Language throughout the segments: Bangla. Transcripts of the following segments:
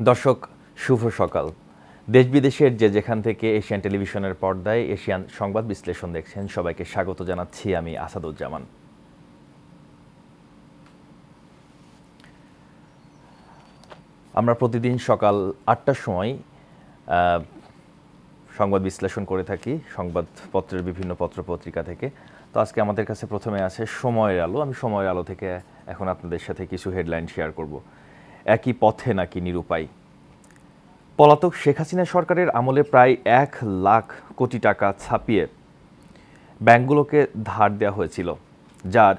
দর্শক শুভ সকাল। দেশ বিদেশের যে যেখান থেকে এশিয়ান টেলিভিশনের পর্দায় এশিয়ান সংবাদ বিশ্লেষণ দেখছেন সবাইকে স্বাগত জানাচ্ছি আমি আসাদুজ্জামান। আমরা প্রতিদিন সকাল ৮টার সময় সংবাদ বিশ্লেষণ করে থাকি সংবাদপত্রের বিভিন্ন পত্রপত্রিকা থেকে। তো আজকে আমাদের কাছে প্রথমে আছে সময়ের আলো। আমি সময়ের আলো থেকে এখন আপনাদের সাথে কিছু হেডলাইন শেয়ার করব। একই পথে নাকি নিরুপায়। পলাতক শেখ হাসিনা সরকারের আমলে প্রায় ১,০০,০০০ কোটি টাকা ছাপিয়ে ব্যাংকগুলোকে ধার দেওয়া হয়েছিল, যার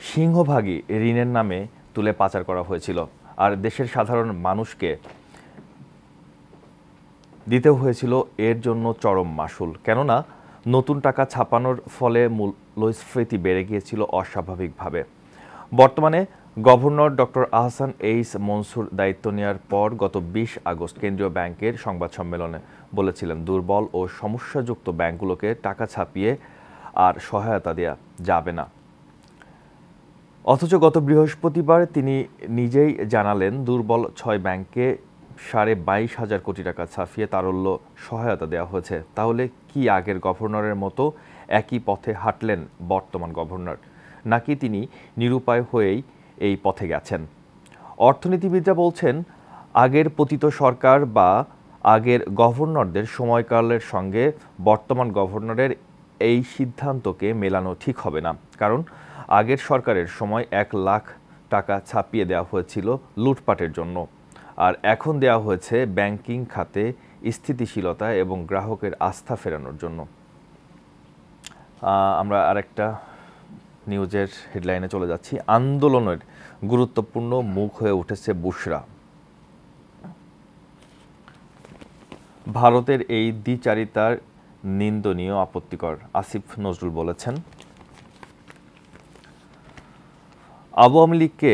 সিংহভাগই ঋণের নামে তুলে পাচার করা হয়েছিল। আর দেশের সাধারণ মানুষকে দিতে হয়েছিল এর জন্য চরম মাশুল। কেননা নতুন টাকা ছাপানোর ফলে মূল্যস্ফীতি বেড়ে গিয়েছিল অস্বাভাবিকভাবে। বর্তমানে governor doctor Ahsan H Mansur দায়িত্ব নেওয়ার পর গত ২০ আগস্ট কেন্দ্রীয় ব্যাংকের সংবাদ সম্মেলনে বলেছিলেন, দুর্বল ও সমস্যাযুক্ত ব্যাংকগুলোকে টাকা ছাপিয়ে আর সহায়তা দেওয়া যাবে না। অথচ গত বৃহস্পতিবার তিনি নিজেই জানালেন, দুর্বল ৬ ব্যাংকে ২২,৫০০ কোটি টাকা ছাপিয়ে তারল্য সহায়তা দেওয়া হয়েছে। তাহলে কি আগের গভর্নরের মতো একই পথে হাঁটলেন বর্তমান গভর্নর, নাকি তিনি নিরুপায় হয়েই এই পথে গেছেন? অর্থনীতিবিদরা বলছেন, আগের পতিত সরকার বা আগের গভর্নরদের সময়কালের সঙ্গে বর্তমান গভর্নরের এই সিদ্ধান্তকে মেলানো ঠিক হবে না। কারণ আগের সরকারের সময় ১,০০,০০০ টাকা ছাপিয়ে দেওয়া হয়েছিল লুটপাটের জন্য, আর এখন দেওয়া হয়েছে ব্যাংকিং খাতে স্থিতিশীলতা এবং গ্রাহকের আস্থা ফেরানোর জন্য। আমরা আরেকটা নিউজের হেডলাইনে চলে যাচ্ছি। আন্দোলনের গুরুত্বপূর্ণ মুখ হয়ে উঠেছে বুশরা। ভারতের এই দ্বিচারিতার নিন্দনীয়, আপত্তিকর, আসিফ নজরুল বলেছেন। আওয়ামী লীগকে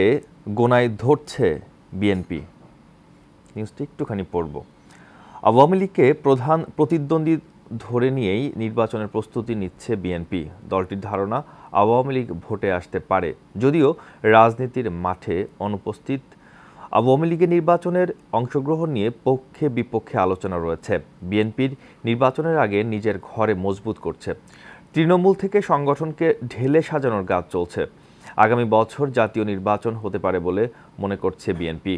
গোনায় ধরছে বিএনপি। নিউজটি একটুখানি পড়ব। আওয়ামী লীগকে প্রধান প্রতিদ্বন্দ্বী ধরে নিয়েই নির্বাচনের প্রস্তুতি নিচ্ছে বিএনপি। দলটির ধারণা, আওয়ামী লীগ ভোটে আসতে পারে, যদিও রাজনীতির মাঠে অনুপস্থিত। আওয়ামী লীগের নির্বাচনের অংশগ্রহণ নিয়ে পক্ষে বিপক্ষে আলোচনা রয়েছে। বিএনপির নির্বাচনের আগে নিজের ঘরে মজবুত করছে। তৃণমূল থেকে সংগঠনকে ঢেলে সাজানোর কাজ চলছে। আগামী বছর জাতীয় নির্বাচন হতে পারে বলে মনে করছে বিএনপি।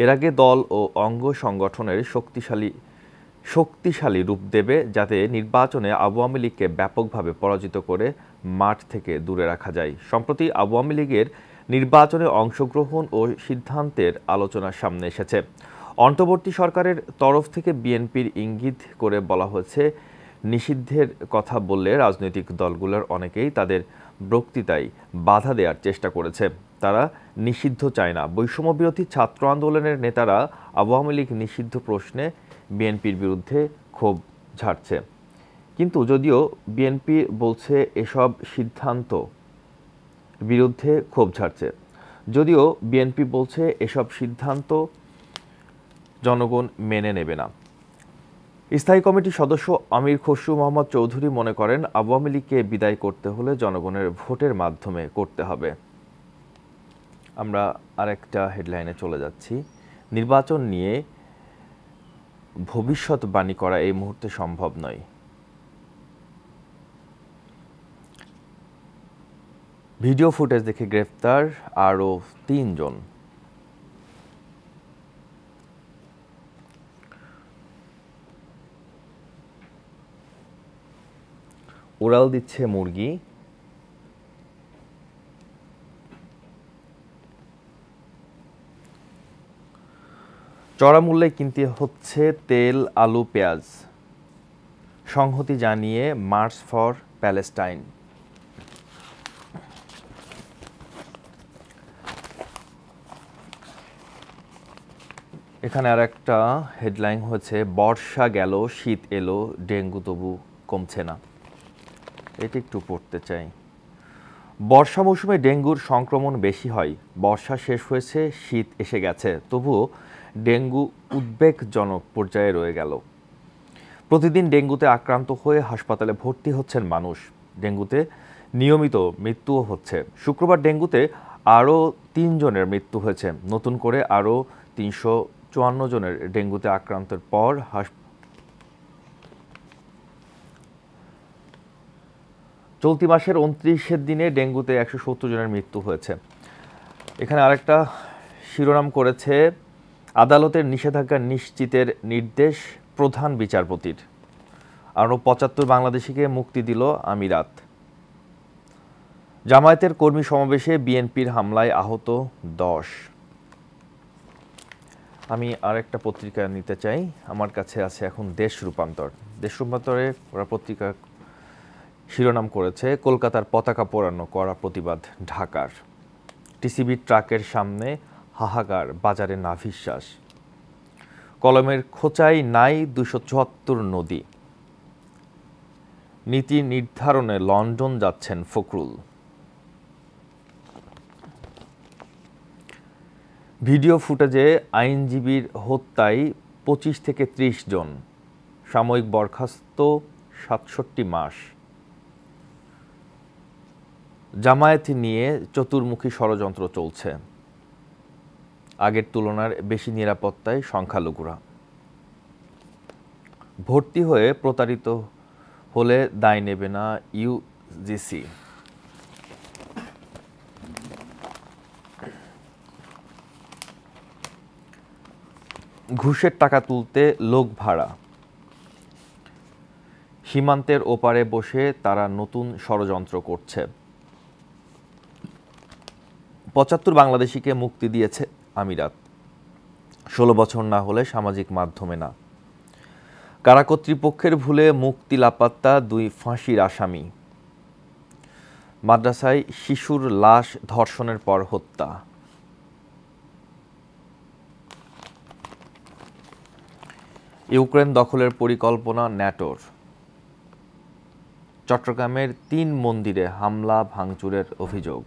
এর আগে দল ও অঙ্গ সংগঠনের শক্তিশালী রূপ দেবে, যাতে নির্বাচনে আওয়ামী লীগকে ব্যাপকভাবে পরাজিত করে মাঠ থেকে দূরে রাখা যায়। সম্প্রতি আওয়ামী লীগের নির্বাচনে অংশগ্রহণ ও সিদ্ধান্তের আলোচনা সামনে এসেছে। অন্তর্বর্তী সরকারের তরফ থেকে বিএনপির ইঙ্গিত করে বলা হয়েছে, নিষিদ্ধের কথা বললে রাজনৈতিক দলগুলোর অনেকেই তাদের বক্তৃতায় বাধা দেওয়ার চেষ্টা করেছে। তারা নিষিদ্ধ চায় না। বৈষম্যবিরোধী ছাত্র আন্দোলনের নেতারা আওয়ামী লীগ নিষিদ্ধ প্রশ্নে বিএনপির বিরুদ্ধে ক্ষোভ ঝাড়ছে। কিন্তু যদিও বিএনপি বলছে এসব সিদ্ধান্ত বিরুদ্ধে ক্ষোভ ঝাড়ছে, যদিও বিএনপি বলছে এসব সিদ্ধান্ত জনগণ মেনে নেবে না। স্থায়ী কমিটির সদস্য আমির খসরু মোহাম্মদ চৌধুরী মনে করেন, আওয়ামী লীগকে বিদায় করতে হলে জনগণের ভোটের মাধ্যমে করতে হবে। আমরা আরেকটা হেডলাইনে চলে যাচ্ছি। নির্বাচন নিয়ে ভবিষ্যৎবাণী করা এই মুহূর্তে সম্ভব নয়। ভিডিও ফুটেজ দেখে গ্রেফতার আরও ৩ জন। উড়াল দিচ্ছে মুরগি। চড়া মূল্যে কিনতে হচ্ছে তেল, আলু, পেঁয়াজ। সংহতি জানিয়ে মার্চ ফর প্যালেস্টাইন। এখানে আর একটা হেডলাইন হচ্ছে, বর্ষা গেল শীত এলো, ডেঙ্গু তবু কমছে না। এটি একটু পড়তে চাই। বর্ষা মৌসুমে ডেঙ্গুর সংক্রমণ বেশি হয়। বর্ষা শেষ হয়েছে, শীত এসে গেছে, তবুও ডেঙ্গু উদ্বেগজনক পর্যায়ে রয়ে গেল। প্রতিদিন ডেঙ্গুতে আক্রান্ত হয়ে হাসপাতালে ভর্তি হচ্ছেন মানুষ। ডেঙ্গুতে নিয়মিত মৃত্যুও হচ্ছে। শুক্রবার ডেঙ্গুতে আরও ৩ জনের মৃত্যু হয়েছে। নতুন করে আরও 54 জনের ডেঙ্গুতে আক্রান্তের পর চলতি মাসের 29 দিনে ডেঙ্গুতে 170 জনের মৃত্যু হয়েছে। এখানে আরেকটা শিরোনাম করেছে, আদালতের নিষেধাজ্ঞা নিশ্চিতের নির্দেশ প্রধান বিচারপতির। আরও 75 বাংলাদেশিকে মুক্তি দিল আমিরাত। জামায়াতের কর্মী সমাবেশে বিএনপির হামলায় আহত 10। আমি আরেকটা পত্রিকা নিতে চাই, আমার কাছে আছে এখন দেশ রূপান্তর। দেশ রূপান্তরে ওরা পত্রিকা শিরোনাম করেছে, কলকাতার পতাকা পোড়ানো করা প্রতিবাদ ঢাকার। টিসিবির ট্রাকের সামনে হাহাকার, বাজারে নাভিশ্বাস। কলমের খোঁচায় নাই 274 নদী। নীতি নির্ধারণে লন্ডন যাচ্ছেন ফখরুল। ভিডিও ফুটেজে আইনজীবীর হত্যায় 25 থেকে 30 জন, সাময়িক বরখাস্ত 67 মাস। জামায়াত নিয়ে চতুর্মুখী ষড়যন্ত্র চলছে, আগের তুলনার বেশি নিরাপত্তায় সংখ্যালঘুরা। ভর্তি হয়ে প্রতারিত হলে দায় নেবে না ইউজিসি। ঘুষের টাকা তুলতে লোক ভাড়া। সীমান্তের ওপারে বসে তারা নতুন ষড়যন্ত্র করছে। 75 বাংলাদেশিকে মুক্তি দিয়েছে আমিরাত। 16 বছর না হলে সামাজিক মাধ্যমে না। কারা কর্তৃপক্ষের ভুলে মুক্তি লাপাত্তা 2 ফাঁসির আসামি। মাদ্রাসায় শিশুর লাশ ধর্ষণের পর হত্যা। ইউক্রেন দখলের পরিকল্পনা ন্যাটোর। চট্টগ্রামের 3 মন্দিরে হামলা ভাঙচুরের অভিযোগ।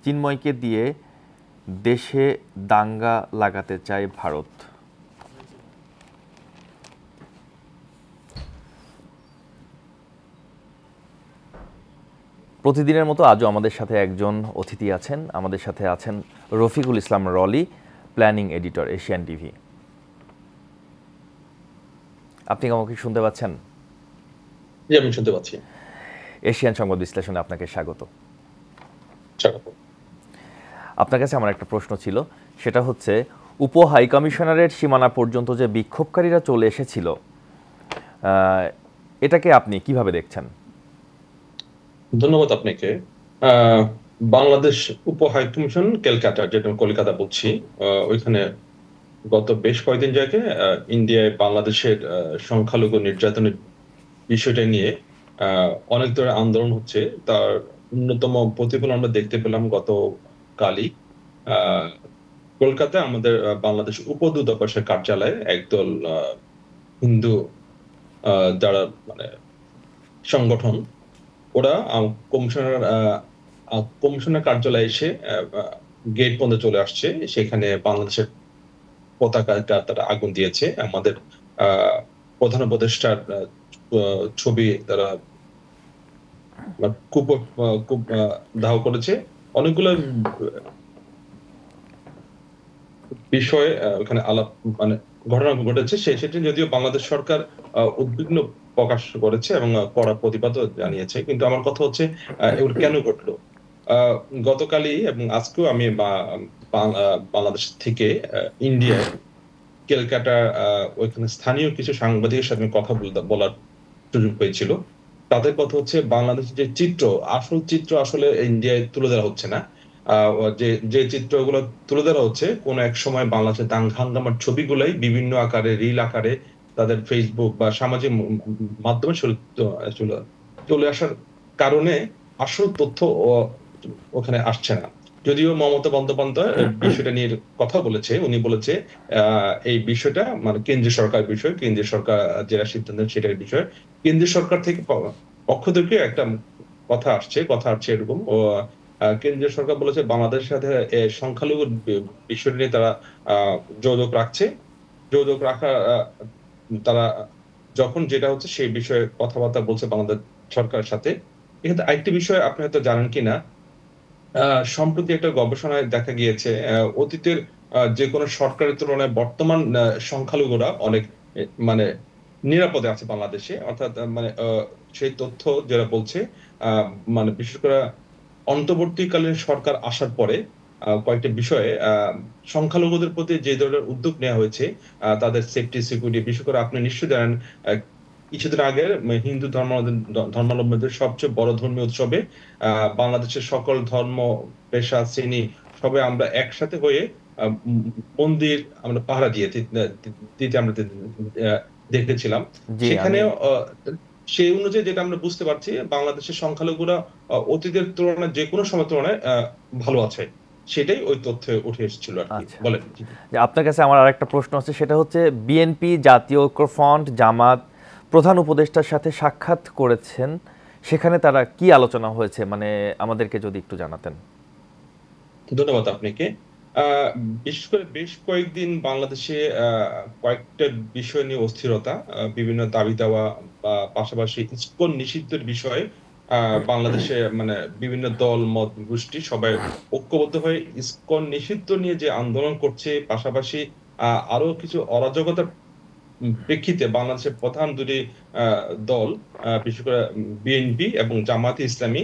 চিন্ময়কে দিয়ে দেশে দাঙ্গা লাগাতে চায় ভারত। প্রতিদিনের মতো আজও আমাদের সাথে একজন অতিথি আছেন। আমাদের সাথে আছেন Rafiqul Islam রলি, planning editor, Asian TV. আপনি আমাকে শুনতে পাচ্ছেন? জি, আমি শুনতে পাচ্ছি। এশিয়ান সংবাদ বিশ্লেষণে আপনাকে স্বাগত। স্বাগত। আপনার কাছে আমার একটা প্রশ্ন ছিল, সেটা হচ্ছে, উপ হাইকমিশনারের সীমানা পর্যন্ত যে বিক্ষোভকারীরা চলে এসেছিল, এটাকে আপনি কিভাবে দেখছেন? ধন্যবাদ আপনাকে। বাংলাদেশ উপ হাইকমিশন ক্যালকাটা, যেটা কলকাতা বলছি, ওইখানে গত বেশ কয়েকদিন যাকে ইন্ডিয়ায় বাংলাদেশের সংখ্যালঘু নির্যাতনের বিষয়টা নিয়ে অনেক ধরনের আন্দোলন হচ্ছে। তার অন্যতম প্রতিফলন আমরা দেখতে পেলাম গতকালই কলকাতায় আমাদের বাংলাদেশ উপদূতাবাসের কার্যালয়ে একদল হিন্দু যারা মানে সংগঠন, ওরা কমিশনার কার্যালয়ে এসে গেট পর্যন্ত চলে আসছে। সেখানে বাংলাদেশের পতাকাটা তারা আগুন দিয়েছে। আমাদের প্রধান উপদেষ্টার ছবি তারা খুব দাহ করেছে। অনেকগুলো বিষয় ওখানে আলাপ ঘটনা ঘটেছে। সেটি যদিও বাংলাদেশ সরকার উদ্বিগ্ন প্রকাশ করেছে এবং কড়া প্রতিবাদও জানিয়েছে। কিন্তু আমার কথা হচ্ছে, এগুলো কেন ঘটলো? গতকালই এবং আজকেও আমি বাংলাদেশ থেকে ইন্ডিয়ায় ক্যালকাটা ওইখানে স্থানীয় কিছু সাংবাদিকের সাথে কথা বলার সুযোগ হয়েছিল। তাদের কথা হচ্ছে, বাংলাদেশের যে চিত্র, আসল চিত্র আসলে ইন্ডিয়ায় তুলে ধরা হচ্ছে না। যে চিত্রগুলো তুলে ধরা হচ্ছে, কোন এক সময় বাংলাদেশের হাঙ্গামার ছবিগুলাই বিভিন্ন আকারে, রিল আকারে তাদের ফেসবুক বা সামাজিক মাধ্যমে চলে আসার কারণে আসল তথ্য ওখানে আসছে না। যদিও মমতা বন্দ্যোপাধ্যায় বিষয়টা নিয়ে কথা বলেছে, উনি বলেছে এই বিষয়টা কেন্দ্রীয় সরকার বিষয়, কেন্দ্রীয় সরকার যেটা সিদ্ধান্ত সেটার বিষয়। কেন্দ্রীয় সরকার থেকে পক্ষ থেকে একটা কথা আসছে এরকম, কেন্দ্রীয় সরকার বলেছে বাংলাদেশের সাথে সংখ্যালঘু বিষয়টা নিয়ে তারা যোগাযোগ রাখছে। যোগাযোগ রাখা তারা যখন যেটা হচ্ছে সেই বিষয়ে কথাবার্তা বলছে বাংলাদেশ সরকারের সাথে। এক্ষেত্রে আরেকটি বিষয় আপনি হয়তো জানেন কিনা, সম্প্রতি একটা গবেষণায় দেখা গিয়েছে অতীতের যে কোনো সরকারের তুলনায় বর্তমান সংখ্যালঘুরা অনেক মানে নিরাপদে আছে বাংলাদেশে। অর্থাৎ মানে সেই তথ্য যারা বলছে আ মানে বিশেষ করে অন্তর্বর্তীকালীন সরকার আসার পরে কয়েকটা বিষয়ে সংখ্যালঘুদের প্রতি যে ধরনের উদ্যোগ নেয়া হয়েছে, তাদের সেফটি, সিকিউরিটি বিশেষ করে আপনি নিশ্চয়ই জানেন কিছুদিন আগে হিন্দু ধর্মাবলম্বীদের সবচেয়ে বড় ধর্মীয় উৎসবে আ বাংলাদেশের সকল ধর্ম, পেশা, শ্রেণী সবাই আমরা একসাথে হয়ে আ উম মন্দির আমরা পাহারা দিতে আমরা আ দেখেছিলাম। জি, আমি সেখানেও সেই অনুযায়ী যেটা আমরা বুঝতে পারছি বাংলাদেশের সংখ্যালঘুরা অতীতের তুলনায় যেকোনো সময়ের তুলনায় ভালো আছে। সেটাই ওই তথ্যে উঠে এসেছিল আরকি। আচ্ছা। বলেন। জি। যে আপনার কাছে আমার আরেকটা প্রশ্ন আছে, সেটা হচ্ছে বিএনপি, জাতীয় ঐক্যফ্রন্ট, জামাত প্রধান উপদেষ্টার সাথে সাক্ষাৎ করেছেন, সেখানে তারা কি আলোচনা হয়েছে, মানে আমাদেরকে যদি একটু জানাতেন। ধন্যবাদ আপনাকে। আ বিশেষ করে বেশ কয়েকদিন বাংলাদেশে কয়েকটা বিষয় নিয়ে অস্থিরতা, বিভিন্ন দাবি-দাওয়া বা পাশাপাশি ইসকন নিষিদ্ধের বিষয়ে আ বাংলাদেশে মানে বিভিন্ন দল, মত, গোষ্ঠী সবাই ঐক্যবদ্ধ হয়ে ইসকন নিষিদ্ধ নিয়ে যে আন্দোলন করছে, পাশাপাশি আরো কিছু অরাজকতার প্রেক্ষিতে বাংলাদেশের প্রধান ২ টি আ দল বিশেষ করে বিএনপি এবং জামায়াতে ইসলামী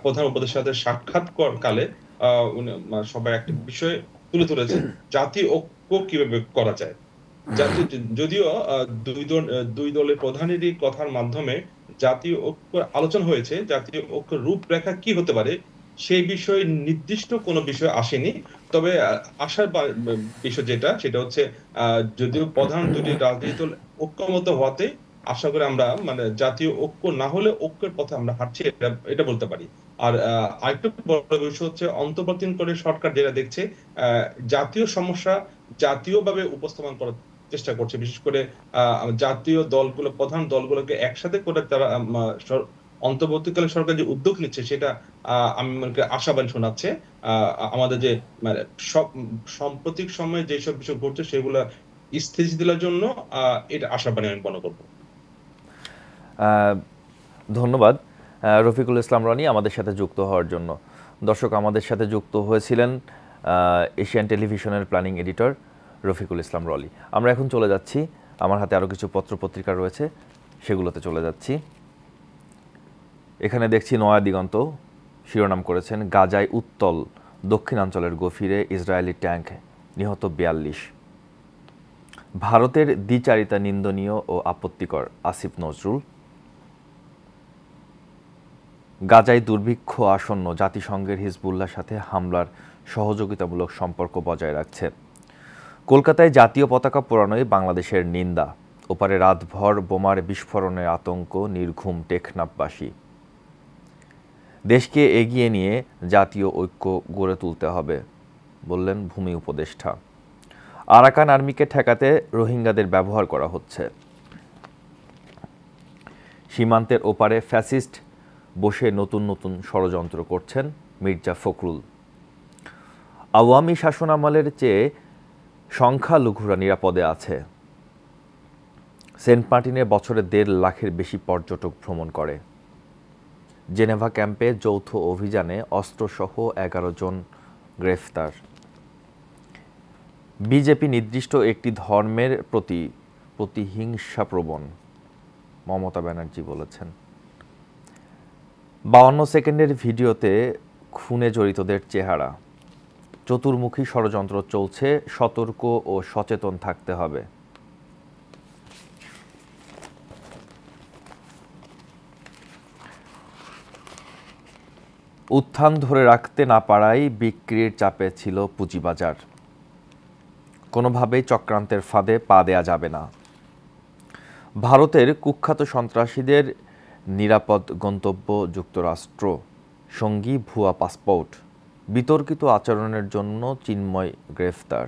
প্রধান উপদেষ্টার সাথে সাক্ষাৎ কালে আ উনি সবাই একটা বিষয় তুলে ধরেছেন, জাতীয় ঐক্য কিভাবে করা যায়। জাতীয় যদিও ২ দলের প্রধানেরই কথার মাধ্যমে জাতীয় ঐক্য আলোচনা হয়েছে, জাতীয় ঐক্যের রূপরেখা কি হতে পারে সেই বিষয়ে নির্দিষ্ট কোনো বিষয় আসেনি। তবে আশার বিষয় যেটা সেটা হচ্ছে আ যদিও প্রধান ২ টি রাজনৈতিক দল ঐক্যমত হওয়াতে আশা করি আমরা মানে জাতীয় ঐক্য না হলে ঐক্যের পথে আমরা হাঁটছি এটা বলতে পারি। আর আরেকটা বড় বিষয় হচ্ছে অন্তর্বর্তীকালীন সরকার যেটা দেখছে আ জাতীয় সমস্যা জাতীয়ভাবে উপস্থাপন করার চেষ্টা করছে। বিশেষ করে আ জাতীয় দলগুলো প্রধান দলগুলোকে একসাথে করে তারা অন্তর্বর্তীকালীন সরকার যে উদ্যোগ নিচ্ছে সেটা আমি মনে করি আশাবাণী শোনাচ্ছে। আ আমাদের যে মানে সাম্প্রতিক সময়ে যেসব বিষয় ঘটছে সেগুলা স্থিতিশীলতার জন্য আ এটা আশাবাণী আমি মনে করব। আহ, ধন্যবাদ রফিকুল ইসলাম রনি আমাদের সাথে যুক্ত হওয়ার জন্য। দর্শক, আমাদের সাথে যুক্ত হয়েছিলেন এশিয়ান টেলিভিশনের প্ল্যানিং এডিটর রফিকুল ইসলাম রলি। আমরা এখন চলে যাচ্ছি, আমার হাতে আরও কিছু পত্রপত্রিকা রয়েছে, সেগুলোতে চলে যাচ্ছি। এখানে দেখছি নয়া দিগন্ত শিরোনাম করেছেন, গাজায় উত্তল, দক্ষিণাঞ্চলের গফিরে ইসরায়েলি ট্যাঙ্ক, নিহত ৪২। ভারতের দ্বিচারিতা নিন্দনীয় ও আপত্তিকর, আসিফ নজরুল। গাজায় দুর্ভিক্ষ আসন্ন, জাতিসংঘের হিজবুল্লাহর সাথে হামলার সহযোগিতামূলক সম্পর্ক বজায় রাখছে। কলকাতায় জাতীয় পতাকা পোড়ানোয় বাংলাদেশের নিন্দা, ওপারে রাতভর বোমার বিস্ফোরণের আতঙ্ক, নির্ঘুম টেকনাফবাসী। দেশকে এগিয়ে নিয়ে জাতীয় ঐক্য গড়ে তুলতে হবে, বললেন ভূমি উপদেষ্টা। আরাকান আর্মিকে ঠেকাতে রোহিঙ্গাদের ব্যবহার করা হচ্ছে। সীমান্তের ওপারে ফ্যাসিস্ট বসে নতুন নতুন ষড়যন্ত্র করছেন মির্জা ফখরুল। আওয়ামী শাসনামলের চেয়ে সংখ্যালঘুরা নিরাপদে আছে। সেন্ট মার্টিনে বছরে ১.৫ লাখের বেশি পর্যটক ভ্রমণ করে। জেনেভা ক্যাম্পে যৌথ অভিযানে অস্ত্রসহ ১১ জন গ্রেফতার। বিজেপি নির্দিষ্ট একটি ধর্মের প্রতি প্রতিহিংসাপ্রবণ, মমতা ব্যানার্জি বলেছেন। ৫২ সেকেন্ডের ভিডিওতে খুনে জড়িতদের চেহারা। চতুর্মুখী ষড়যন্ত্র চলছে, সতর্ক ও সচেতন থাকতে হবে। উত্থান ধরে রাখতে না পারায় বিক্রির চাপে ছিল পুঁজিবাজার। কোনোভাবেই চক্রান্তের ফাঁদে পা দেয়া যাবে না। ভারতের কুখ্যাত সন্ত্রাসীদের নিরাপদ গন্তব্য যুক্তরাষ্ট্র, সঙ্গী ভুয়া পাসপোর্ট। বিতর্কিত আচরণের জন্য চিন্ময় গ্রেফতার,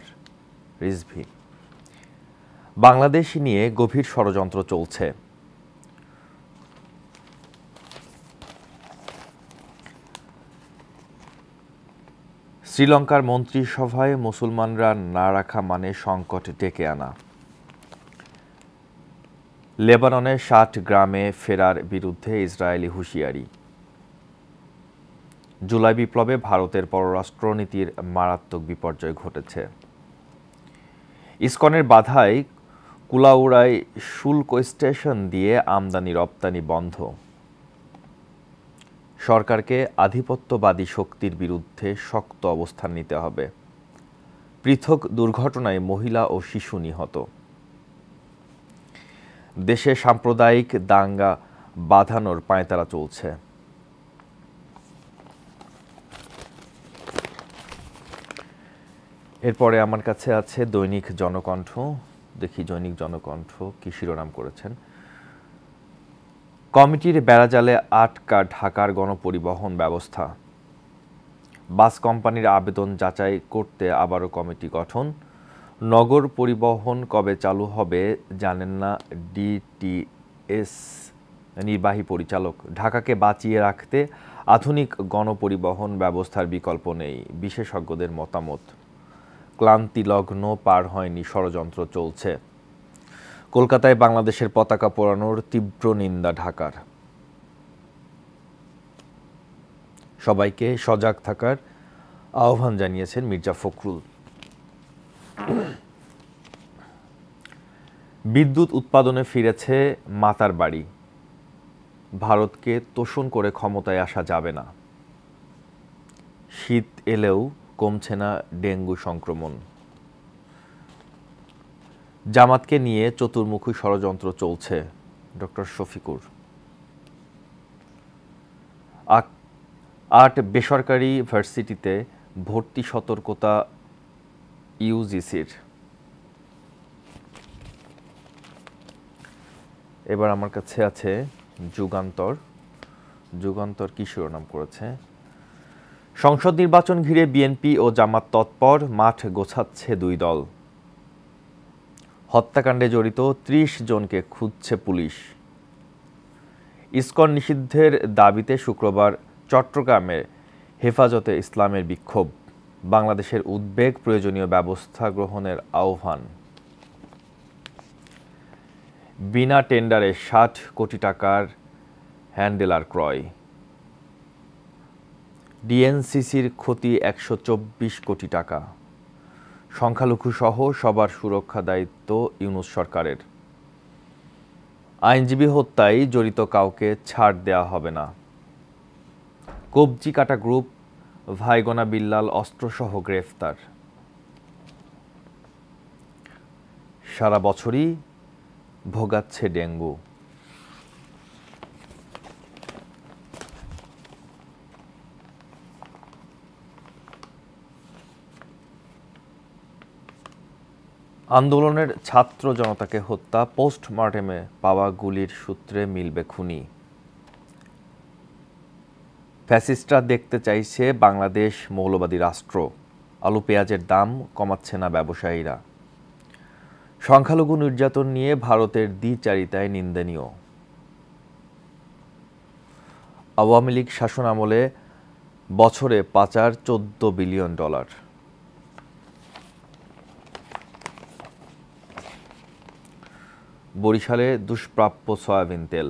রিজভী। বাংলাদেশ নিয়ে গভীর ষড়যন্ত্র চলছে। শ্রীলঙ্কার মন্ত্রিসভায় মুসলমানরা না রাখা মানে সংকট ডেকে আনা। লেবাননের ৬০ গ্রামে ফেরার বিরুদ্ধে ইসরায়েলি হুঁশিয়ারি। জুলাই বিপ্লবে ভারতের পররাষ্ট্রনীতির মারাত্মক বিপর্যয় ঘটেছে। ইসকনের বাধায় কুলাউড়ায় শুল্ক স্টেশন দিয়ে আমদানি রপ্তানি বন্ধ। সরকারকে আধিপত্যবাদী শক্তির বিরুদ্ধে শক্ত অবস্থান নিতে হবে। পৃথক দুর্ঘটনায় মহিলা ও শিশু নিহত। দেশে সাম্প্রদায়িক দাঙ্গা বাঁধানোর পাঁয়তারা চলছে। এরপরে আমার কাছে আছে দৈনিক জনকণ্ঠ। দেখি দৈনিক জনকণ্ঠ কি শিরোনাম করেছেন। কমিটির বেড়াজালে আটকা ঢাকার গণপরিবহন ব্যবস্থা। বাস কোম্পানির আবেদন যাচাই করতে আবারও কমিটি গঠন। নগর পরিবহন কবে চালু হবে জানেন না ডিটিএস নির্বাহী পরিচালক। ঢাকাকে বাঁচিয়ে রাখতে আধুনিক গণপরিবহন ব্যবস্থার বিকল্প নেই, বিশেষজ্ঞদের মতামত। ক্লান্তি লগ্ন পার হয়নি, ষড়যন্ত্র চলছে। কলকাতায় বাংলাদেশের পতাকা পোড়ানোর তীব্র নিন্দা ঢাকার। সবাইকে সজাগ থাকার আহ্বান জানিয়েছেন মির্জা ফখরুল। বিদ্যুৎ উৎপাদনে ফিরেছে মাতার বাড়ি। ভারতকে তোষণ করে ক্ষমতায় আসা যাবে না। শীত এলেও কমছে না ডেঙ্গু সংক্রমণ। জামাতকে নিয়ে চতুর্মুখী ষড়যন্ত্র চলছে, ডক্টর শফিকুর। ৮ বেসরকারি ভার্সিটিতে ভর্তি সতর্কতা ইউজিসির। এবার আমার কাছে আছে যুগান্তর। যুগান্তর কি শিরোনাম করেছে? সংসদ নির্বাচন ঘিরে বিএনপি ও জামাত তৎপর, মাঠ গোছাচ্ছে দুই দল। হত্যাকাণ্ডে জড়িত ৩০ জনকে খুঁজছে পুলিশ। ইসকন নিষিদ্ধের দাবিতে শুক্রবার চট্টগ্রামে হেফাজতে ইসলামের বিক্ষোভ। বাংলাদেশের উদ্বেগ, প্রয়োজনীয় ব্যবস্থা গ্রহণের আহ্বান। বিনা টেন্ডারে ৬০ কোটি টাকার হ্যান্ডেলার ক্রয়। ডিএনসিসির ক্ষতি ১২৪ কোটি টাকা। সংখ্যালঘু সহ সবার সুরক্ষা দায়িত্ব ইউনূস সরকারের। আইনজীবী হত্যায় জড়িত কাউকে ছাড় দেয়া হবে না। কবজি কাটা গ্রুপ ভাইগোনা বিল্লাল অস্ত্রসহ গ্রেফতার। সারা বছরই ভোগাচ্ছে ডেঙ্গু। আন্দোলনের ছাত্র জনতাকে হত্যা, পোস্টমর্টেমে পাওয়া গুলির সূত্রে মিলবে খুনি। ফ্যাসিস্টরা দেখতে চাইছে বাংলাদেশ মৌলবাদী রাষ্ট্র। আলু পেঁয়াজের দাম কমাচ্ছে না ব্যবসায়ীরা। সংখ্যালঘু নির্যাতন নিয়ে ভারতের দ্বিচারিতায় নিন্দনীয়। আওয়ামী লীগ শাসনামলে বছরে পাচার $14 বিলিয়ন। বরিশালে দুষ্প্রাপ্য সয়াবিন তেল।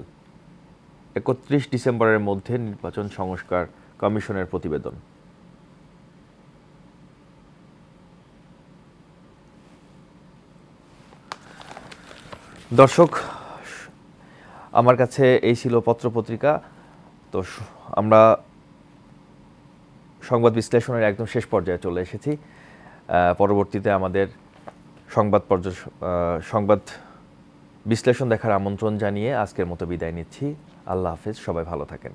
৩১ ডিসেম্বরের মধ্যে নির্বাচন সংস্কার কমিশনের প্রতিবেদন। দর্শক, আমার কাছে এই ছিল পত্রপত্রিকা। তো আমরা সংবাদ বিশ্লেষণের একদম শেষ পর্যায়ে চলে এসেছি। পরবর্তীতে আমাদের সংবাদ বিশ্লেষণ দেখার আমন্ত্রণ জানিয়ে আজকের মতো বিদায় নিচ্ছি। আল্লাহ হাফেজ, সবাই ভালো থাকেন।